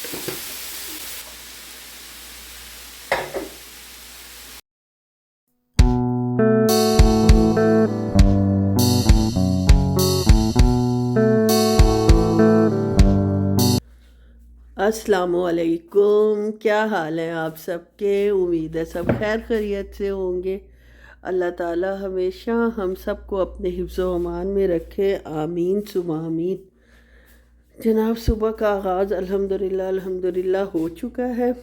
अस्सलामुअलैकुम, क्या हाल है आप सबके। उम्मीद है सब खैर खैरियत से होंगे। अल्लाह ताला हमेशा हम सबको अपने हिफ्ज़ व अमान में रखे, आमीन सुमा आमीन। जनाब, सुबह का आगाज़ अल्हम्दुलिल्लाह हो चुका है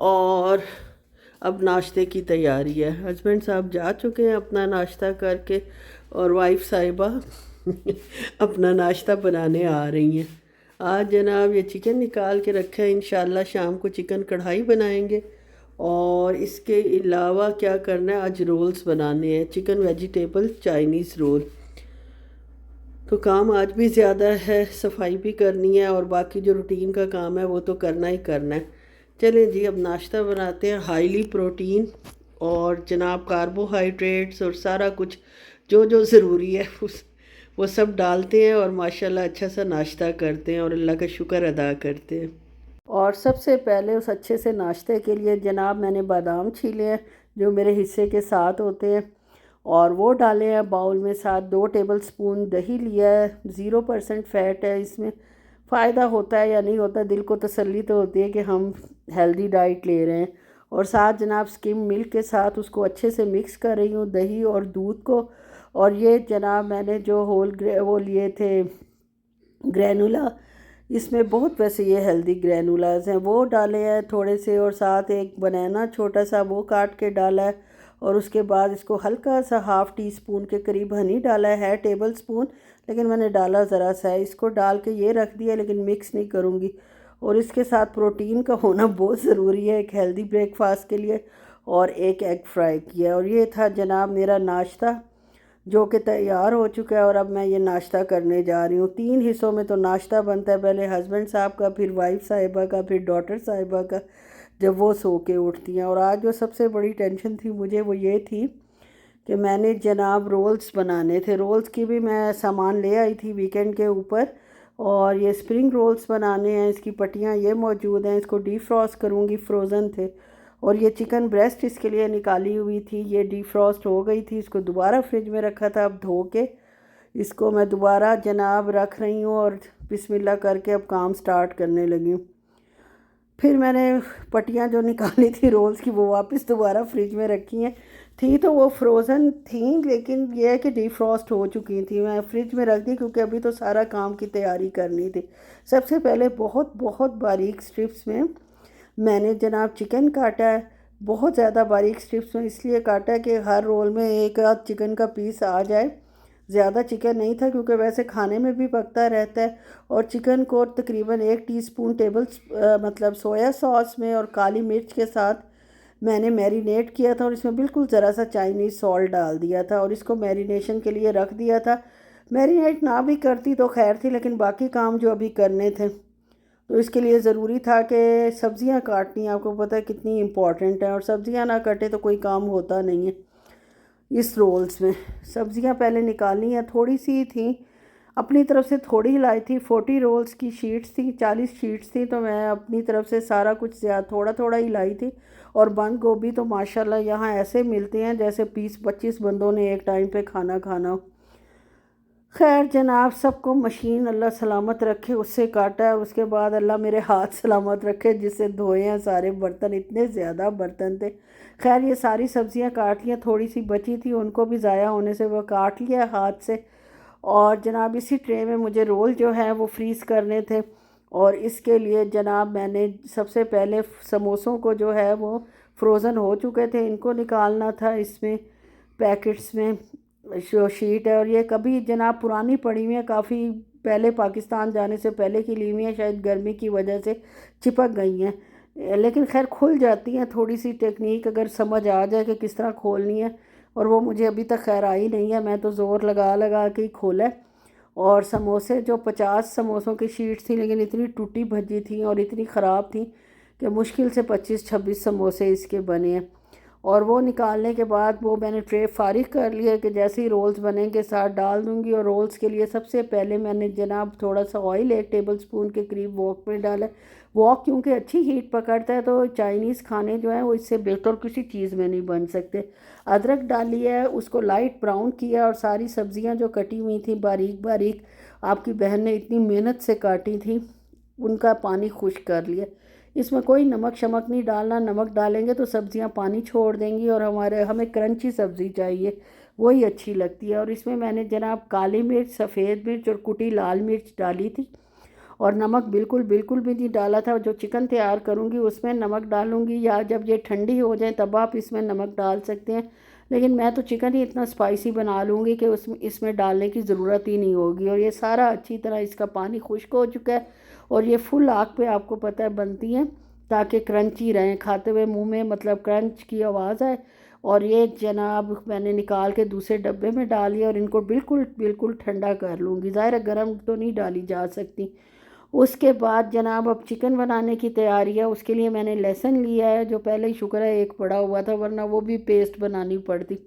और अब नाश्ते की तैयारी है। हस्बैंड साहब जा चुके हैं अपना नाश्ता करके और वाइफ साहिबा अपना नाश्ता बनाने आ रही हैं। आज जनाब ये चिकन निकाल के रखा है, इंशाल्लाह शाम को चिकन कढ़ाई बनाएंगे। और इसके अलावा क्या करना है, आज रोल्स बनाने हैं, चिकन वेजिटेबल चाइनीज़ रोल। तो काम आज भी ज़्यादा है, सफाई भी करनी है और बाकी जो रूटीन का काम है वो तो करना ही करना है। चलें जी, अब नाश्ता बनाते हैं। हाईली प्रोटीन और जनाब कार्बोहाइड्रेट्स और सारा कुछ जो जो ज़रूरी है वो सब डालते हैं और माशाल्लाह अच्छा सा नाश्ता करते हैं और अल्लाह का शुक्र अदा करते हैं। और सबसे पहले उस अच्छे से नाश्ते के लिए जनाब मैंने बादाम छीले हैं जो मेरे हिस्से के साथ होते हैं और वो डाले हैं बाउल में। साथ 2 टेबलस्पून दही लिया है, 0% फ़ैट है इसमें। फ़ायदा होता है या नहीं होता, दिल को तसल्ली तो होती है कि हम हेल्दी डाइट ले रहे हैं। और साथ जनाब स्किम मिल्क के साथ उसको अच्छे से मिक्स कर रही हूँ, दही और दूध को। और ये जनाब मैंने जो वो लिए थे ग्रैनुला, इसमें बहुत वैसे ये हेल्दी ग्रैनुलाज हैं, वो डाले हैं थोड़े से। और साथ एक बनाना छोटा सा वो काट के डाला है। और उसके बाद इसको हल्का सा हाफ़ टी स्पून के करीब हनी डाला है टेबल स्पून, लेकिन मैंने डाला ज़रा सा है। इसको डाल के ये रख दिया, लेकिन मिक्स नहीं करूँगी। और इसके साथ प्रोटीन का होना बहुत ज़रूरी है एक हेल्दी ब्रेकफास्ट के लिए। और एक एग फ्राई किया। और ये था जनाब मेरा नाश्ता जो कि तैयार हो चुका है। और अब मैं ये नाश्ता करने जा रही हूँ। 3 हिस्सों में तो नाश्ता बनता है, पहले हस्बैंड साहब का, फिर वाइफ साहिबा का, फिर डॉटर साहिबा का जब वो सो के उठती हैं। और आज जो सबसे बड़ी टेंशन थी मुझे वो ये थी कि मैंने जनाब रोल्स बनाने थे। रोल्स की भी मैं सामान ले आई थी वीकेंड के ऊपर। और ये स्प्रिंग रोल्स बनाने हैं, इसकी पट्टियाँ ये मौजूद हैं। इसको डीफ्रॉस्ट करूँगी, फ्रोज़न थे। और ये चिकन ब्रेस्ट इसके लिए निकाली हुई थी, ये डीफ्रॉस्ट हो गई थी, इसको दोबारा फ्रिज में रखा था। अब धो के इसको मैं दोबारा जनाब रख रही हूँ और बिस्मिल्लाह करके अब काम स्टार्ट करने लगी हूँ। फिर मैंने पट्टियाँ जो निकाली थी रोल्स की वो वापस दोबारा फ्रिज में रखी हैं। थी तो वो फ्रोज़न थी, लेकिन ये है कि डिफ्रॉस्ट हो चुकी थी। मैं फ्रिज में रख दी क्योंकि अभी तो सारा काम की तैयारी करनी थी। सबसे पहले बहुत बहुत बारीक स्ट्रिप्स में मैंने जनाब चिकन काटा है। बहुत ज़्यादा बारीक स्ट्रिप्स में इसलिए काटा है कि हर रोल में एक आध चिकन का पीस आ जाए। ज़्यादा चिकन नहीं था क्योंकि वैसे खाने में भी पकता रहता है। और चिकन को तकरीबन 1 टीस्पून मतलब सोया सॉस में और काली मिर्च के साथ मैंने मैरिनेट किया था। और इसमें बिल्कुल ज़रा सा चाइनीज़ सॉल्ट डाल दिया था और इसको मैरिनेशन के लिए रख दिया था। मैरिनेट ना भी करती तो खैर थी, लेकिन बाकी काम जो अभी करने थे तो इसके लिए ज़रूरी था कि सब्ज़ियां काटनी, आपको पता है कितनी इम्पॉर्टेंट है। और सब्ज़ियां ना कटे तो कोई काम होता नहीं है। इस रोल्स में सब्ज़ियां पहले निकालनी है, थोड़ी सी थी, अपनी तरफ से थोड़ी लाई थी। 40 रोल्स की शीट्स थी, 40 शीट्स थी, तो मैं अपनी तरफ से सारा कुछ ज़्यादा थोड़ा थोड़ा ही लाई थी। और बंद गोभी तो माशाल्लाह यहाँ ऐसे मिलते हैं जैसे 20-25 बंदों ने एक टाइम पे खाना खाना हो। खैर जनाब, सबको मशीन अल्लाह सलामत रखे, उससे काटा है। उसके बाद अल्लाह मेरे हाथ सलामत रखे जिससे धोए हैं सारे बर्तन, इतने ज़्यादा बर्तन थे। खैर ये सारी सब्ज़ियां काट लिया, थोड़ी सी बची थी उनको भी ज़ाया होने से वो काट लिया हाथ से। और जनाब इसी ट्रे में मुझे रोल जो है वो फ्रीज़ करने थे। और इसके लिए जनाब मैंने सबसे पहले समोसों को जो है वो फ्रोज़न हो चुके थे, इनको निकालना था इसमें पैकेट्स में। जो शीट है और ये कभी जनाब पुरानी पड़ी हुई है, काफ़ी पहले पाकिस्तान जाने से पहले की ली हुई है, शायद गर्मी की वजह से चिपक गई हैं। लेकिन खैर खुल जाती हैं, थोड़ी सी टेक्निक अगर समझ आ जाए कि किस तरह खोलनी है। और वो मुझे अभी तक खैर आई नहीं है, मैं तो ज़ोर लगा लगा के ही खोला है। और समोसे जो 50 समोसों की शीट थी, लेकिन इतनी टूटी भजी थी और इतनी ख़राब थी कि मुश्किल से 25-26 समोसे इसके बने हैं। और वो निकालने के बाद वो मैंने ट्रे फारिग कर लिया कि जैसे ही रोल्स बनेंगे साथ डाल दूँगी। और रोल्स के लिए सबसे पहले मैंने जनाब थोड़ा सा ऑयल 1 टेबलस्पून के करीब वॉक में डाला। वॉक क्योंकि अच्छी हीट पकड़ता है तो चाइनीज़ खाने जो हैं वो इससे बेहतर किसी चीज़ में नहीं बन सकते। अदरक डाली है, उसको लाइट ब्राउन किया और सारी सब्ज़ियाँ जो कटी हुई थी बारीक बारीक, आपकी बहन ने इतनी मेहनत से काटी थी, उनका पानी खुश्क कर लिया। इसमें कोई नमक शमक नहीं डालना, नमक डालेंगे तो सब्ज़ियां पानी छोड़ देंगी और हमें क्रंची सब्ज़ी चाहिए, वही अच्छी लगती है। और इसमें मैंने जनाब काली मिर्च, सफ़ेद मिर्च और कुटी लाल मिर्च डाली थी और नमक बिल्कुल बिल्कुल भी नहीं डाला था। जो चिकन तैयार करूँगी उसमें नमक डालूँगी, या जब ये ठंडी हो जाए तब आप इसमें नमक डाल सकते हैं, लेकिन मैं तो चिकन ही इतना स्पाइसी बना लूँगी कि उसमें इसमें डालने की ज़रूरत ही नहीं होगी। और ये सारा अच्छी तरह इसका पानी खुश्क हो चुका है और ये फुल आग पे आपको पता है बनती हैं ताकि क्रंची रहें, खाते हुए मुंह में मतलब क्रंच की आवाज़ आए। और ये जनाब मैंने निकाल के दूसरे डब्बे में डाल लिया और इनको बिल्कुल बिल्कुल ठंडा कर लूँगी, ज़ाहिर है गर्म तो नहीं डाली जा सकती। उसके बाद जनाब अब चिकन बनाने की तैयारी है। उसके लिए मैंने लहसुन लिया है, जो पहले ही शुक्र है एक पड़ा हुआ था, वरना वो भी पेस्ट बनानी पड़ती।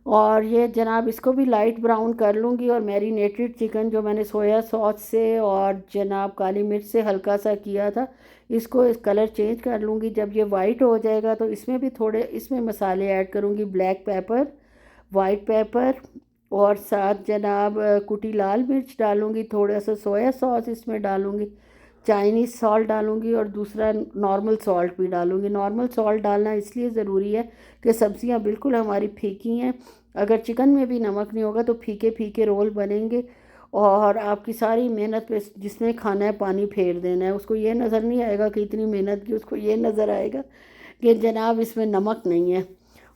और ये जनाब इसको भी लाइट ब्राउन कर लूँगी। और मैरिनेटेड चिकन जो मैंने सोया सॉस से और जनाब काली मिर्च से हल्का सा किया था, इसको इस कलर चेंज कर लूँगी। जब ये वाइट हो जाएगा तो इसमें भी थोड़े इसमें मसाले ऐड करूँगी, ब्लैक पेपर, वाइट पेपर और साथ जनाब कुटी लाल मिर्च डालूँगी, थोड़ा सा सोया सॉस इसमें डालूँगी, चाइनीज़ सॉल्ट डालूँगी और दूसरा नॉर्मल सॉल्ट भी डालूँगी। नॉर्मल सॉल्ट डालना इसलिए ज़रूरी है कि सब्ज़ियाँ बिल्कुल हमारी फीकी हैं, अगर चिकन में भी नमक नहीं होगा तो फीके फीके रोल बनेंगे और आपकी सारी मेहनत पे जिसने खाना है पानी फेर देना है, उसको ये नज़र नहीं आएगा कि इतनी मेहनत की, उसको ये नज़र आएगा कि जनाब इसमें नमक नहीं है।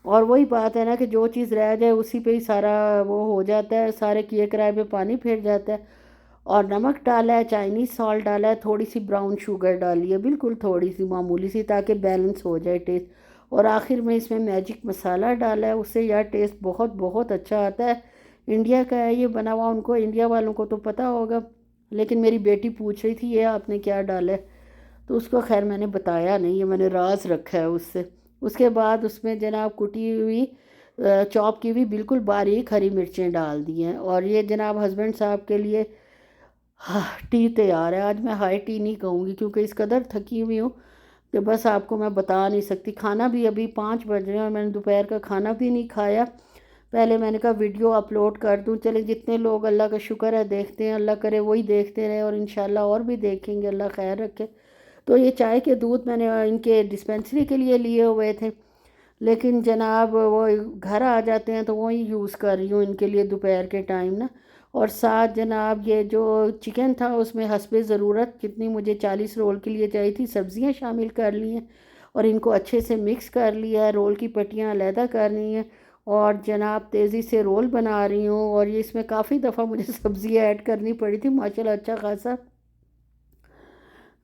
और वही बात है ना कि जो चीज़ रह जाए उसी पे ही सारा वो हो जाता है, सारे किए कराए पे पानी फिर जाता है। और नमक डाला है, चाइनीज़ सॉल्ट डाला है, थोड़ी सी ब्राउन शुगर डाली है, बिल्कुल थोड़ी सी मामूली सी, ताकि बैलेंस हो जाए टेस्ट। और आखिर में इसमें मैजिक मसाला डाला है, उससे यार टेस्ट बहुत बहुत अच्छा आता है। इंडिया का है ये बना हुआ, उनको इंडिया वालों को तो पता होगा, लेकिन मेरी बेटी पूछ रही थी ये आपने क्या डाला है, तो उसको खैर मैंने बताया नहीं, ये मैंने राज रखा है उससे। उसके बाद उसमें जनाब कुटी हुई चॉप की हुई बिल्कुल बारीक हरी मिर्चें डाल दी हैं। और ये जनाब हस्बैंड साहब के लिए हाँ टी तैयार है। आज मैं हाई टी नहीं कहूँगी क्योंकि इस कदर थकी हुई हूँ कि बस आपको मैं बता नहीं सकती। खाना भी अभी 5 बज रहे हैं और मैंने दोपहर का खाना भी नहीं खाया। पहले मैंने कहा वीडियो अपलोड कर दूं, चले जितने लोग, अल्लाह का शुक्र है, देखते हैं, अल्लाह करे वही देखते रहे और इंशाल्लाह और भी देखेंगे, अल्लाह खैर रखे। तो ये चाय के दूध मैंने इनके डिस्पेंसरी के लिए लिए हुए थे, लेकिन जनाब वो घर आ जाते हैं तो वही यूज़ कर रही हूँ इनके लिए दोपहर के टाइम ना। और साथ जनाब ये जो चिकन था उसमें हस्बे ज़रूरत कितनी मुझे 40 रोल के लिए चाहिए थी, सब्ज़ियाँ शामिल कर ली हैं और इनको अच्छे से मिक्स कर लिया है। रोल की पट्टियाँ अलहदा करनी है और जनाब तेज़ी से रोल बना रही हूँ। और ये इसमें काफ़ी दफ़ा मुझे सब्ज़ियाँ ऐड करनी पड़ी थी, माशाल्लाह अच्छा खासा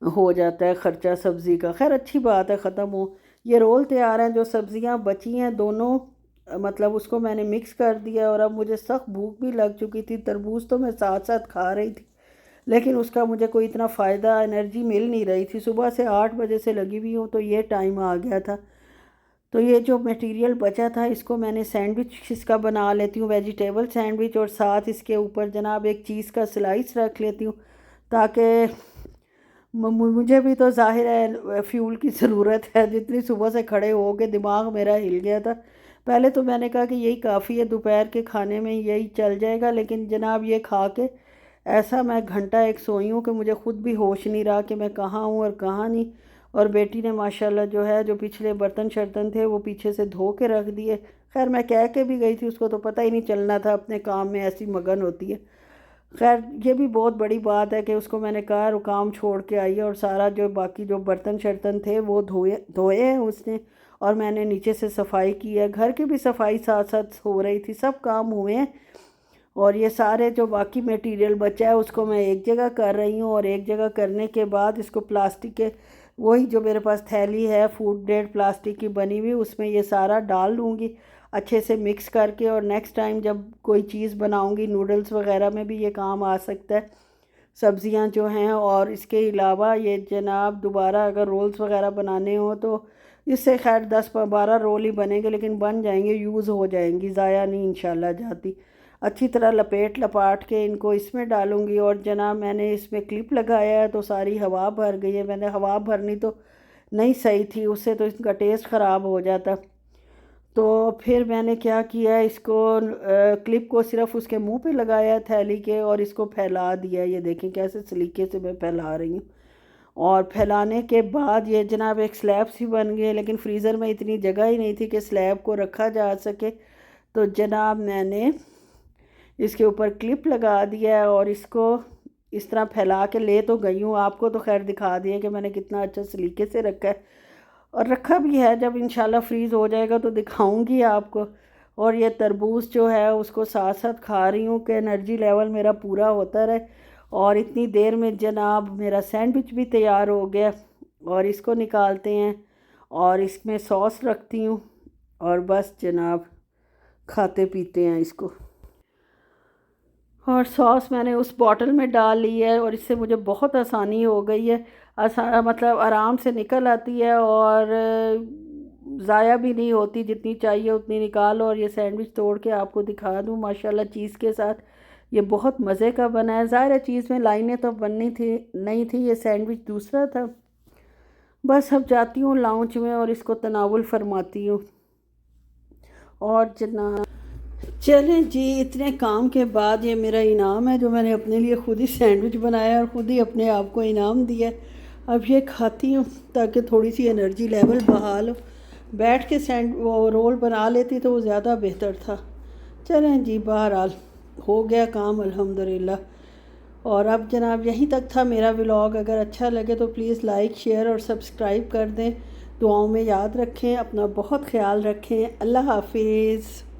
हो जाता है ख़र्चा सब्ज़ी का। खैर अच्छी बात है, ख़त्म हो ये रोल तैयार हैं। जो सब्ज़ियां बची हैं दोनों मतलब उसको मैंने मिक्स कर दिया और अब मुझे सख्त भूख भी लग चुकी थी। तरबूज तो मैं साथ साथ खा रही थी, लेकिन उसका मुझे कोई इतना फ़ायदा एनर्जी मिल नहीं रही थी। सुबह से 8 बजे से लगी हुई हूँ तो ये टाइम आ गया था। तो ये जो मटेरियल बचा था इसको मैंने सैंडविच इसका बना लेती हूँ, वेजिटेबल सैंडविच, और साथ इसके ऊपर जनाब एक चीज़ का स्लाइस रख लेती हूँ ताकि मुझे भी तो ज़ाहिर है फ्यूल की ज़रूरत है। जितनी सुबह से खड़े हो के दिमाग मेरा हिल गया था। पहले तो मैंने कहा कि यही काफ़ी है, दोपहर के खाने में यही चल जाएगा, लेकिन जनाब ये खा के ऐसा मैं घंटा एक सोई हूँ कि मुझे ख़ुद भी होश नहीं रहा कि मैं कहाँ हूँ और कहाँ नहीं। और बेटी ने माशाल्लाह जो है जो पिछले बर्तन शर्तन थे वो पीछे से धो के रख दिए। खैर मैं कह के भी गई थी, उसको तो पता ही नहीं चलना था, अपने काम में ऐसी मगन होती है। खैर ये भी बहुत बड़ी बात है कि उसको मैंने कहा वो काम छोड़ के आई है और सारा जो बाकी जो बर्तन शर्तन थे वो धोए धोए हैं उसने, और मैंने नीचे से सफाई की है। घर की भी सफाई साथ साथ हो रही थी, सब काम हुए हैं। और ये सारे जो बाकी मटेरियल बचा है उसको मैं एक जगह कर रही हूँ और एक जगह करने के बाद इसको प्लास्टिक के वही जो मेरे पास थैली है फूड ग्रेड प्लास्टिक की बनी हुई, उसमें ये सारा डाल लूँगी अच्छे से मिक्स करके। और नेक्स्ट टाइम जब कोई चीज़ बनाऊँगी नूडल्स वगैरह में भी ये काम आ सकता है, सब्ज़ियाँ जो हैं। और इसके अलावा ये जनाब दोबारा अगर रोल्स वगैरह बनाने हो तो इससे खैर 10-12 रोल ही बनेंगे, लेकिन बन जाएंगे, यूज़ हो जाएंगी, ज़ाया नहीं इंशाल्लाह जाती। अच्छी तरह लपेट लपाट के इनको इसमें डालूंगी। और जनाब मैंने इसमें क्लिप लगाया है तो सारी हवा भर गई है। मैंने हवा भरनी तो नहीं सही थी, उससे तो इसका टेस्ट ख़राब हो जाता। तो फिर मैंने क्या किया, इसको क्लिप को सिर्फ उसके मुंह पे लगाया थैली के, और इसको फैला दिया। ये देखें कैसे सलीके से मैं फैला रही हूँ। और फैलाने के बाद ये जनाब एक स्लैब सी बन गई, लेकिन फ्रीज़र में इतनी जगह ही नहीं थी कि स्लैब को रखा जा सके। तो जनाब मैंने इसके ऊपर क्लिप लगा दिया है और इसको इस तरह फैला के ले तो गई हूँ। आपको तो खैर दिखा दिया कि मैंने कितना अच्छा सलीके से रखा है, और रखा भी है। जब इंशाल्लाह फ्रीज़ हो जाएगा तो दिखाऊंगी आपको। और ये तरबूज जो है उसको साथ साथ खा रही हूँ कि एनर्जी लेवल मेरा पूरा होता रहे। और इतनी देर में जनाब मेरा सैंडविच भी तैयार हो गया, और इसको निकालते हैं और इसमें सॉस रखती हूँ, और बस जनाब खाते पीते हैं इसको। और सॉस मैंने उस बॉटल में डाल ली है, और इससे मुझे बहुत आसानी हो गई है। मतलब आराम से निकल आती है, और ज़ाया भी नहीं होती, जितनी चाहिए उतनी निकालो। और ये सैंडविच तोड़ के आपको दिखा दूँ माशाल्लाह चीज़ के साथ, ये बहुत मज़े का बना है। ज़ाहिर है चीज़ में लाइनें तो बननी थी नहीं थी, ये सैंडविच दूसरा था। बस अब जाती हूँ लाउंज में और इसको तनावुल फरमाती हूँ। और जना चलें जी, इतने काम के बाद ये मेरा इनाम है जो मैंने अपने लिए ख़ुद ही सैंडविच बनाया और ख़ुद ही अपने आप को इनाम दिया। अब ये खाती हूँ ताकि थोड़ी सी एनर्जी लेवल बहाल हो। बैठ के वो रोल बना लेती तो वो ज़्यादा बेहतर था। चलें जी, बहरहाल हो गया काम अल्हम्दुलिल्लाह। और अब जनाब यहीं तक था मेरा व्लॉग। अगर अच्छा लगे तो प्लीज़ लाइक शेयर और सब्सक्राइब कर दें। दुआओं में याद रखें, अपना बहुत ख्याल रखें। अल्लाह हाफिज़।